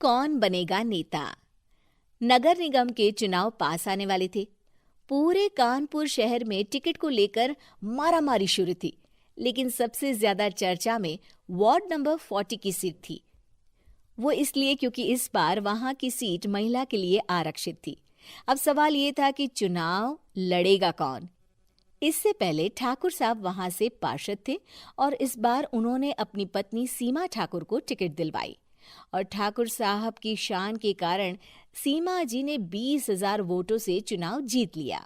कौन बनेगा नेता। नगर निगम के चुनाव पास आने वाले थे। पूरे कानपुर शहर में टिकट को लेकर मारामारी शुरू थी, लेकिन सबसे ज्यादा चर्चा में वार्ड नंबर 40 की सीट थी। वो इसलिए क्योंकि इस बार वहां की सीट महिला के लिए आरक्षित थी। अब सवाल ये था कि चुनाव लड़ेगा कौन। इससे पहले ठाकुर साहब वहां से पार्षद थे और इस बार उन्होंने अपनी पत्नी सीमा ठाकुर को टिकट दिलवाई और ठाकुर साहब की शान के कारण सीमा जी ने 20,000 वोटों से चुनाव जीत लिया।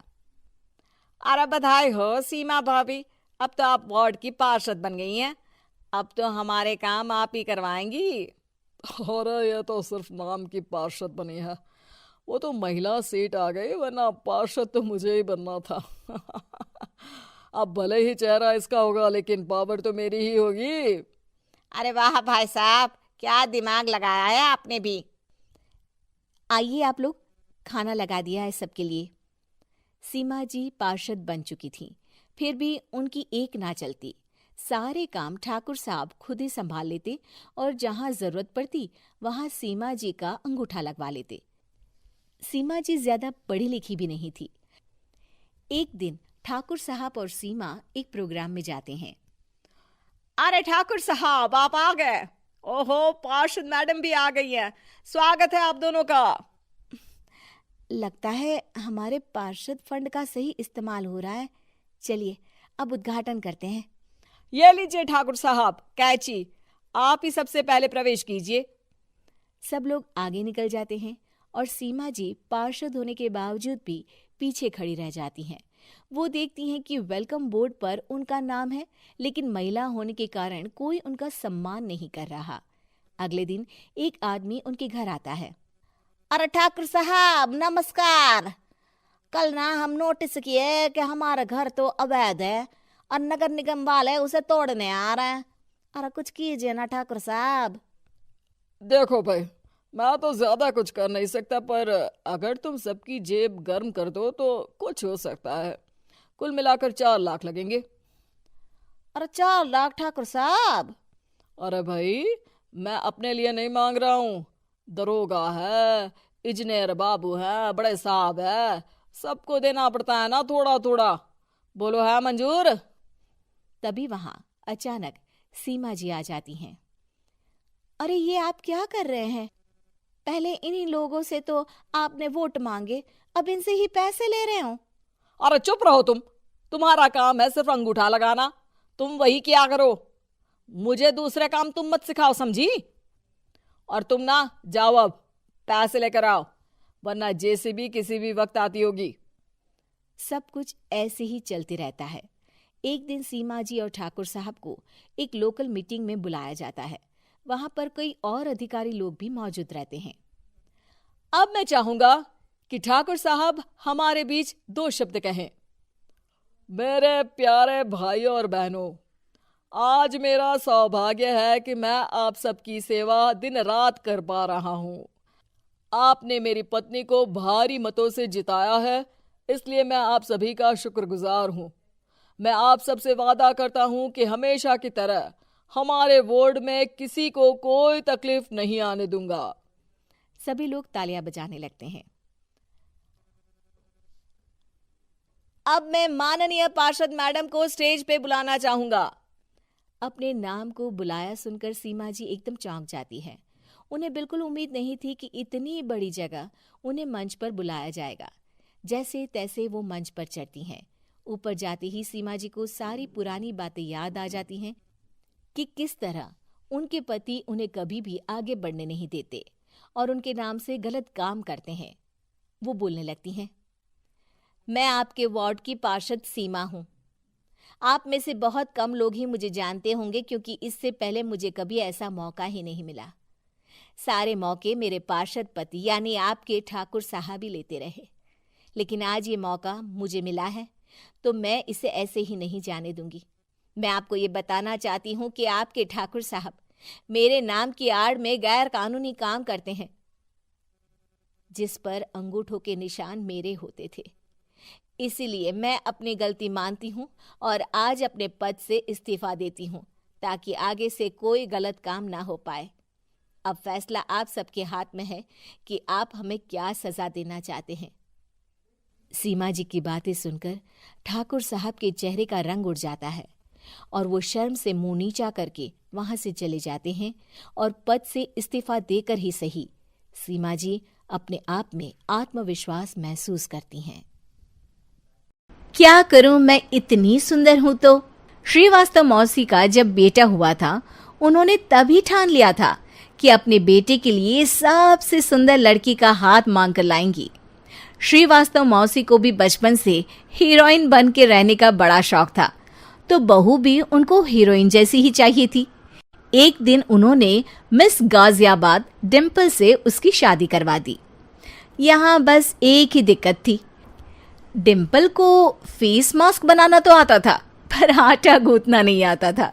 अरे बधाई हो सीमा भाभी, अब तो आप वार्ड की पार्षद बन गई हैं। अब तो हमारे काम आप ही करवाएंगी। अरे ये तो सिर्फ नाम की पार्षद बनी है, वो तो महिला सीट आ गई, वरना पार्षद तो मुझे ही बनना था। अब भले ही चेहरा इसका होगा, लेकिन पावर तो मेरी ही होगी। अरे वाह भाई साहब, क्या दिमाग लगाया है आपने भी। आइए आप लोग, खाना लगा दिया है सबके लिए। सीमा जी पार्षद बन चुकी थीं, फिर भी उनकी एक ना चलती। सारे काम ठाकुर साहब खुद ही संभाल लेते और जहां जरूरत पड़ती वहां सीमा जी का अंगूठा लगवा लेते। सीमा जी ज्यादा पढ़ी लिखी भी नहीं थी। एक दिन ठाकुर साहब और सीमा एक प्रोग्राम में जाते हैं। अरे ठाकुर साहब, आप आ गए। ओहो, पार्षद मैडम भी आ गई हैं। स्वागत है आप दोनों का। लगता है हमारे पार्षद फंड का सही इस्तेमाल हो रहा है। चलिए अब उद्घाटन करते हैं। ये लीजिए ठाकुर साहब कैची, आप ही सबसे पहले प्रवेश कीजिए। सब लोग आगे निकल जाते हैं और सीमा जी पार्षद होने के बावजूद भी पीछे खड़ी रह जाती हैं। वो देखती हैं कि वेलकम बोर्ड पर उनका नाम है, लेकिन महिला होने के कारण कोई उनका सम्मान नहीं कर रहा। अगले दिन एक आदमी उनके घर आता है। अरे ठाकुर साहब नमस्कार। कल ना हम नोटिस किए कि हमारा घर तो अवैध है और नगर निगम वाले उसे तोड़ने आ रहे हैं। अरे कुछ कीजिए ना ठाकुर साहब। देखो भाई, मैं तो ज्यादा कुछ कर नहीं सकता, पर अगर तुम सबकी जेब गर्म कर दो तो कुछ हो सकता है। कुल मिलाकर 4 लाख लगेंगे। अरे 4 लाख ठाकुर साहब? अरे भाई, मैं अपने लिए नहीं मांग रहा हूँ। दरोगा है, इंजीनियर बाबू है, बड़े साहब है, सबको देना पड़ता है ना थोड़ा थोड़ा। बोलो है मंजूर? तभी वहां अचानक सीमा जी आ जाती हैं। अरे ये आप क्या कर रहे हैं? पहले इन्हीं लोगों से तो आपने वोट मांगे, अब इनसे ही पैसे ले रहे हो। अरे चुप रहो तुम। तुम्हारा काम है सिर्फ अंगूठा लगाना, तुम वही किया करो। मुझे दूसरे काम तुम मत सिखाओ, समझी? और तुम ना जाओ, अब पैसे लेकर आओ, वरना जेसीबी किसी भी वक्त आती होगी। सब कुछ ऐसे ही चलते रहता है। एक दिन सीमा जी और ठाकुर साहब को एक लोकल मीटिंग में बुलाया जाता है। वहां पर कई और अधिकारी लोग भी मौजूद रहते हैं। अब मैं चाहूंगा कि ठाकुर साहब हमारे बीच 2 शब्द कहें। मेरे प्यारे भाइयों और बहनों, आज मेरा सौभाग्य है कि मैं आप सबकी सेवा दिन रात कर पा रहा हूं। आपने मेरी पत्नी को भारी मतों से जिताया है, इसलिए मैं आप सभी का शुक्रगुजार हूं। मैं आप सबसे वादा करता हूं कि हमेशा की तरह हमारे वार्ड में किसी को कोई तकलीफ नहीं आने दूंगा। सभी लोग तालियां बजाने लगते हैं। अब मैं माननीय पार्षद मैडम को स्टेज पे बुलाना चाहूंगा। अपने नाम को बुलाया सुनकर सीमा जी एकदम चौंक जाती है। उन्हें बिल्कुल उम्मीद नहीं थी कि इतनी बड़ी जगह उन्हें मंच पर बुलाया जाएगा। जैसे तैसे वो मंच पर चढ़ती हैं। ऊपर जाते ही सीमा जी को सारी पुरानी बातें याद आ जाती हैं कि किस तरह उनके पति उन्हें कभी भी आगे बढ़ने नहीं देते और उनके नाम से गलत काम करते हैं। वो बोलने लगती हैं। मैं आपके वार्ड की पार्षद सीमा हूं। आप में से बहुत कम लोग ही मुझे जानते होंगे, क्योंकि इससे पहले मुझे कभी ऐसा मौका ही नहीं मिला। सारे मौके मेरे पार्षद पति यानी आपके ठाकुर साहब ही लेते रहे, लेकिन आज ये मौका मुझे मिला है तो मैं इसे ऐसे ही नहीं जाने दूंगी। मैं आपको ये बताना चाहती हूँ कि आपके ठाकुर साहब मेरे नाम की आड़ में गैर कानूनी काम करते हैं, जिस पर अंगूठों के निशान मेरे होते थे। इसीलिए मैं अपनी गलती मानती हूँ और आज अपने पद से इस्तीफा देती हूँ, ताकि आगे से कोई गलत काम ना हो पाए। अब फैसला आप सबके हाथ में है कि आप हमें क्या सजा देना चाहते हैं। सीमा जी की बातें सुनकर ठाकुर साहब के चेहरे का रंग उड़ जाता है और वो शर्म से मुंह नीचा करके वहां से चले जाते हैं और पद से इस्तीफा देकर ही सही सीमा जी अपने आप में आत्मविश्वास महसूस करती हैं। क्या करूं, मैं इतनी सुंदर हूं तो। श्रीवास्तव मौसी का जब बेटा हुआ था उन्होंने तभी ठान लिया था कि अपने बेटे के लिए सबसे सुंदर लड़की का हाथ मांग कर लाएंगी। श्रीवास्तव मौसी को भी बचपन से हीरोइन बन के रहने का बड़ा शौक था, तो बहू भी उनको हीरोइन जैसी ही चाहिए थी। एक दिन उन्होंने मिस गाजियाबाद डिम्पल से उसकी शादी करवा दी। यहाँ बस एक ही दिक्कत थी, डिम्पल को फेस मास्क बनाना तो आता था पर आटा गूंथना नहीं आता था।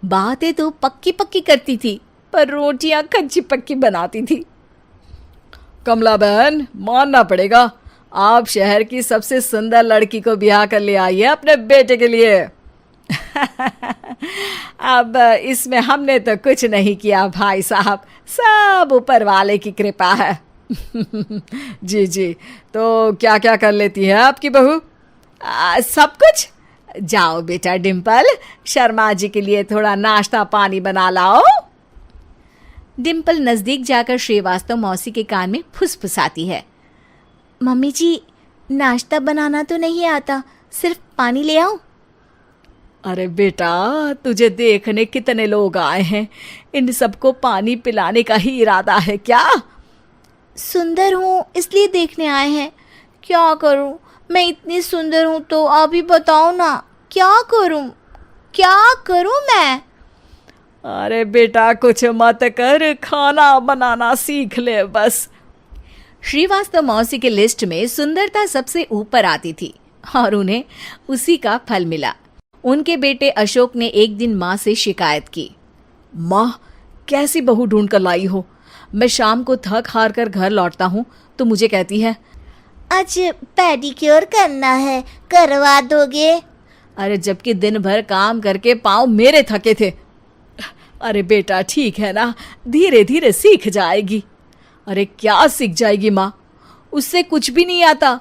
बातें तो पक्की पक्की करती थी पर रोटियां कच्ची पक्की बनाती थी। कमला बहन, मानना पड़ेगा, आप शहर की सबसे सुंदर लड़की को ब्याह कर ले आई है अपने बेटे के लिए। अब इसमें हमने तो कुछ नहीं किया भाई साहब, सब ऊपर वाले की कृपा है। जी जी, तो क्या क्या कर लेती है आपकी बहू? सब कुछ। जाओ बेटा डिम्पल, शर्मा जी के लिए थोड़ा नाश्ता पानी बना लाओ। डिम्पल नजदीक जाकर श्रीवास्तव मौसी के कान में फुसफुसाती है। मम्मी जी, नाश्ता बनाना तो नहीं आता, सिर्फ पानी ले आओ। अरे बेटा, तुझे देखने कितने लोग आए हैं, इन सबको पानी पिलाने का ही इरादा है क्या? सुंदर हूँ इसलिए देखने आए हैं। क्या करूँ, मैं इतनी सुंदर हूँ तो आप ही बताओ ना, क्या करूँ मैं? अरे बेटा, कुछ मत कर, खाना बनाना सीख ले बस। श्रीवास्तव मौसी के लिस्ट में सुंदरता सबसे ऊपर आती थी और उन्हें उसी का फल मिला। उनके बेटे अशोक ने एक दिन माँ से शिकायत की। माँ, कैसी बहू ढूंढ कर लाई हो? मैं शाम को थक हार कर घर लौटता हूँ तो मुझे कहती है, आज पेडिक्योर करना है, करवा दोगे? अरे जबकि दिन भर काम करके पाँव मेरे थके थे। अरे बेटा, ठीक है ना, धीरे धीरे सीख जाएगी। अरे क्या सीख जाएगी माँ, उससे कुछ भी नहीं आता।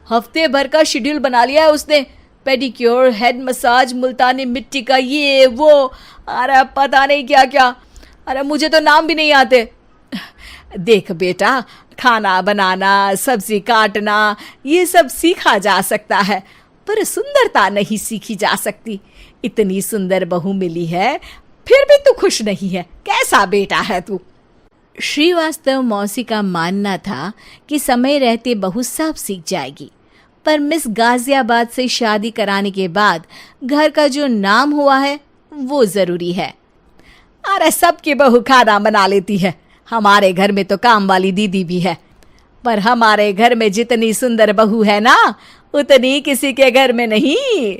हफ्ते भर का शेड्यूल बना लिया है उसने, पेडिक्योर, हेड मसाज, मुल्तानी मिट्टी का ये वो, अरे पता नहीं क्या क्या। अरे मुझे तो नाम भी नहीं आते। देख बेटा, खाना बनाना, सब्जी काटना, ये सब सीखा जा सकता है पर सुंदरता नहीं सीखी जा सकती। इतनी सुंदर बहू मिली है फिर भी तू खुश नहीं है, कैसा बेटा है तू? श्रीवास्तव मौसी का मानना था कि समय रहते बहू सब सीख जाएगी, पर मिस गाजियाबाद से शादी कराने के बाद घर का जो नाम हुआ है वो जरूरी है। अरे सबकी बहू खाना बना लेती है, हमारे घर में तो काम वाली दीदी भी है, पर हमारे घर में जितनी सुंदर बहू है ना उतनी किसी के घर में नहीं।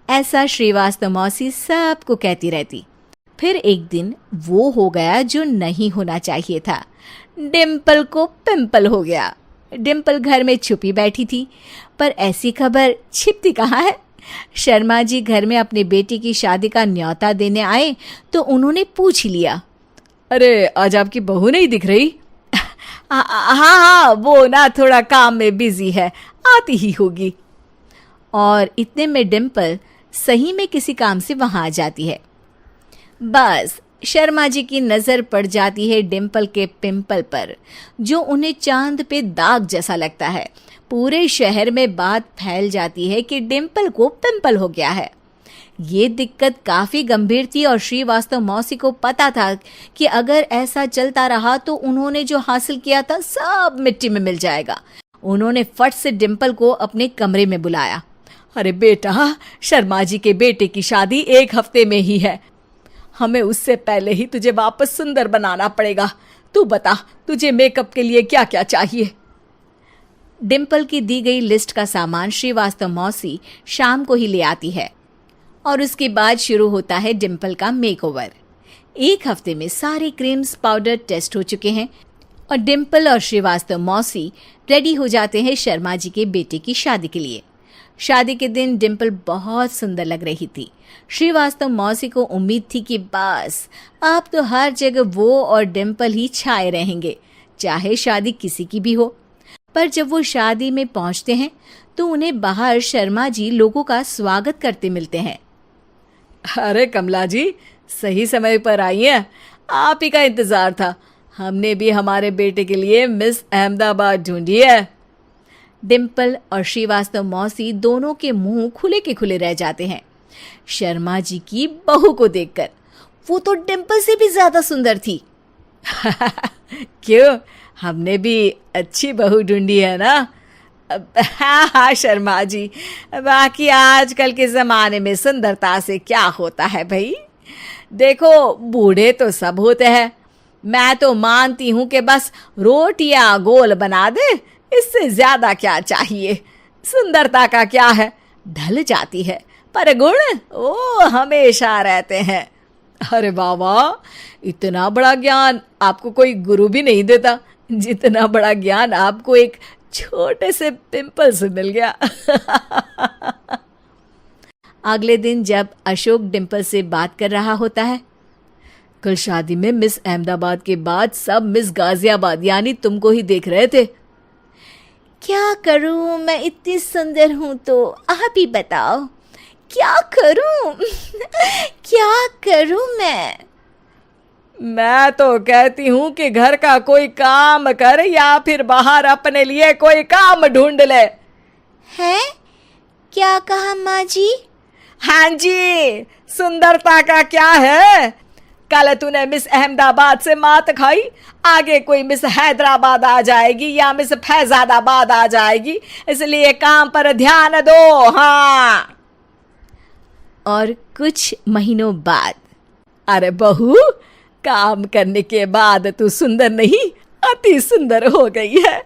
ऐसा श्रीवास्तव मौसी सबको कहती रहती। फिर एक दिन वो हो गया जो नहीं होना चाहिए था, डिम्पल को पिंपल हो गया। डिम्पल घर में छुपी बैठी थी पर ऐसी खबर छिपती कहाँ है। शर्मा जी घर में अपने बेटी की शादी का न्योता देने आए तो उन्होंने पूछ लिया, अरे आज आपकी बहू नहीं दिख रही? हाँ, वो ना थोड़ा काम में बिजी है, आती ही होगी। और इतने में डिम्पल सही में किसी काम से वहां आ जाती है। बस शर्मा जी की नजर पड़ जाती है डिम्पल के पिंपल पर, जो उन्हें चांद पे दाग जैसा लगता है। पूरे शहर में बात फैल जाती है कि डिम्पल को पिंपल हो गया है। ये दिक्कत काफी गंभीर थी और श्रीवास्तव मौसी को पता था कि अगर ऐसा चलता रहा तो उन्होंने जो हासिल किया था सब मिट्टी में मिल जाएगा। उन्होंने फट से डिम्पल को अपने कमरे में बुलाया। अरे बेटा, शर्मा जी के बेटे की शादी 1 हफ्ते में ही है, हमें उससे पहले ही तुझे वापस सुंदर बनाना पड़ेगा। तू बता, तुझे मेकअप के लिए क्या क्या चाहिए? डिम्पल की दी गई लिस्ट का सामान श्रीवास्तव मौसी शाम को ही ले आती है और उसके बाद शुरू होता है डिम्पल का मेकओवर। 1 हफ्ते में सारे क्रीम्स पाउडर टेस्ट हो चुके हैं और डिम्पल और श्रीवास्तव मौसी रेडी हो जाते हैं शर्मा जी के बेटे की शादी के लिए। शादी के दिन डिम्पल बहुत सुंदर लग रही थी। श्रीवास्तव मौसी को उम्मीद थी कि बस अब तो हर जगह वो और डिम्पल ही छाए रहेंगे, चाहे शादी किसी की भी हो। पर जब वो शादी में पहुंचते हैं तो उन्हें बाहर शर्मा जी लोगों का स्वागत करते मिलते हैं। अरे कमला जी, सही समय पर आई हैं। आप ही का इंतजार था। हमने भी हमारे बेटे के लिए मिस अहमदाबाद ढूंढी है। डिम्पल और श्रीवास्तव मौसी दोनों के मुंह खुले के खुले रह जाते हैं शर्मा जी की बहू को देखकर। वो तो डिम्पल से भी ज्यादा सुंदर थी। क्यों, हमने भी अच्छी बहू ढूंढी है ना? हाँ हाँ शर्मा जी, बाकी आजकल के ज़माने में सुंदरता से क्या होता है भाई। देखो, बूढ़े तो सब होते हैं। मैं तो मानती हूँ कि बस रोटियां गोल बना दे, इससे ज्यादा क्या चाहिए। सुंदरता का क्या है, ढल जाती है, पर गुण वो हमेशा रहते हैं। अरे बाबा, इतना बड़ा ज्ञान आपको कोई गुरु भी नहीं देता जितना बड़ा ज्ञान आपको एक छोटे से पिंपल से मिल गया। अगले दिन जब अशोक डिम्पल से बात कर रहा होता है, कल शादी में मिस अहमदाबाद के बाद सब मिस गाजियाबाद यानी तुमको ही देख रहे थे। क्या करूं, मैं इतनी सुंदर हूं तो आप ही बताओ क्या करूं। क्या करूं मैं तो कहती हूँ कि घर का कोई काम कर या फिर बाहर अपने लिए कोई काम ढूंढ ले। है क्या कहा माँ जी? हाँ जी, सुंदरता का क्या है। कल तूने मिस अहमदाबाद से मात खाई, आगे कोई मिस हैदराबाद आ जाएगी या मिस फैजादाबाद आ जाएगी, इसलिए काम पर ध्यान दो। हाँ। और कुछ महीनों बाद, अरे बहू, काम करने के बाद तू सुंदर नहीं, अति सुंदर हो गई है।